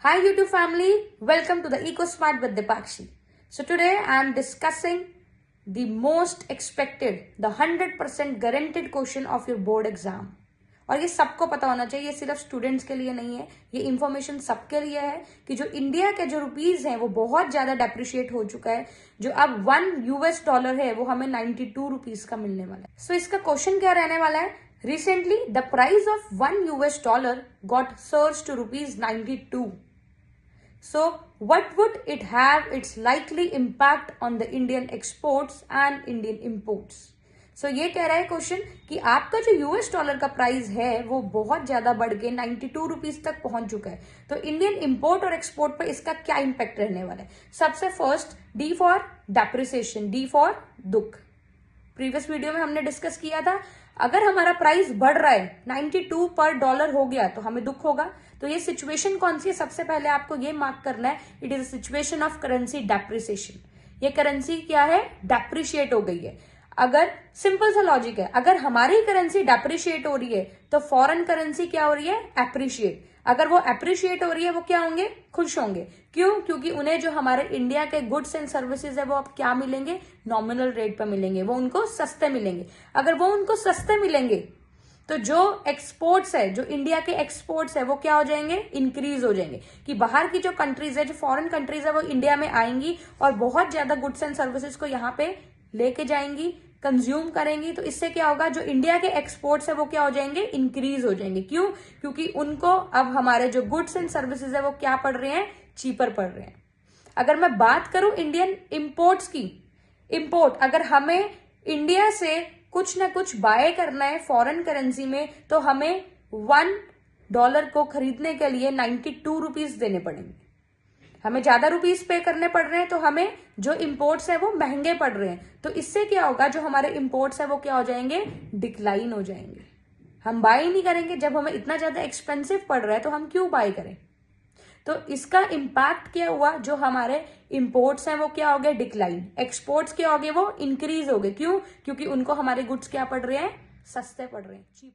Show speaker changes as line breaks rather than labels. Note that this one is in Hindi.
Hi YouTube family, welcome to the EcoSmart with Dipakshi. So today I am discussing the most expected, the 100% guaranteed question of your board exam. और ये सबको पता होना चाहिए, ये सिर्फ स्टूडेंट्स के लिए नहीं है, ये इंफॉर्मेशन सबके लिए है कि जो इंडिया के जो रुपीज हैं वो बहुत ज्यादा डेप्रिशिएट हो चुका है। जो अब $1 है वो हमें 92 रुपीज का मिलने वाला है। सो इसका क्वेश्चन क्या रहने वाला है? Recently, the price of $1 got surged to ₹92. So, what would it have its likely impact on the Indian exports and Indian imports? So, ये कह रहा है क्वेश्चन कि आपका जो $1 का प्राइस है वो बहुत ज्यादा बढ़ के 92 रुपीज तक पहुंच चुका है। तो इंडियन इंपोर्ट और एक्सपोर्ट पर इसका क्या इंपैक्ट रहने वाला है? सबसे first, D for depreciation, D for दुख। प्रीवियस वीडियो में हमने डिस्कस किया था, अगर हमारा प्राइस बढ़ रहा है 92 पर डॉलर हो गया तो हमें दुख होगा। तो ये सिचुएशन कौन सी है? सबसे पहले आपको ये मार्क करना है, it is a situation of currency depreciation. ये करेंसी क्या है? डेप्रिशिएट हो गई है। अगर सिंपल सा लॉजिक है, अगर हमारी करेंसी डेप्रिशिएट हो रही है तो फॉरेन करेंसी क्या हो रही है? एप्रिशिएट। अगर वो एप्रिशिएट हो रही है वो क्या होंगे? खुश होंगे। क्यों? क्योंकि उन्हें जो हमारे इंडिया के गुड्स एंड सर्विसेज है वो अब क्या मिलेंगे? नॉमिनल रेट पर मिलेंगे, वो उनको सस्ते मिलेंगे। अगर वो उनको सस्ते मिलेंगे तो जो एक्सपोर्ट्स है, जो इंडिया के एक्सपोर्ट्स है वो क्या हो जाएंगे? इंक्रीज हो जाएंगे। कि बाहर की जो कंट्रीज है, जो फॉरेन कंट्रीज है वो इंडिया में आएंगी और बहुत ज्यादा गुड्स एंड सर्विसेज को यहाँ पे लेके जाएंगी, कंज्यूम करेंगी। तो इससे क्या होगा? जो इंडिया के एक्सपोर्ट्स है वो क्या हो जाएंगे? इंक्रीज हो जाएंगे। क्यों? क्योंकि उनको अब हमारे जो गुड्स एंड सर्विसेज है वो क्या पड़ रहे हैं? चीपर पड़ रहे हैं। अगर मैं बात करूं इंडियन इंपोर्ट्स की, इंपोर्ट अगर हमें इंडिया से कुछ ना कुछ बाय करना है फॉरेन करेंसी में तो हमें $1 को खरीदने के लिए 92 रुपीज देने पड़ेंगे। हमें ज्यादा रुपीज पे करने पड़ रहे हैं तो हमें जो इंपोर्ट्स है वो महंगे पड़ रहे हैं। तो इससे क्या होगा? जो हमारे इंपोर्ट्स है वो क्या हो जाएंगे? डिक्लाइन हो जाएंगे। हम बाय नहीं करेंगे। जब हमें इतना ज्यादा एक्सपेंसिव पड़ रहा है तो हम क्यों बाय करें? तो इसका इम्पैक्ट क्या हुआ? जो हमारे इंपोर्ट्स हैं वो क्या हो गए? डिक्लाइन। एक्सपोर्ट्स क्या हो गए? वो इंक्रीज हो गए। क्यों? क्योंकि उनको हमारे गुड्स क्या पड़ रहे हैं? सस्ते पड़ रहे हैं, चीप।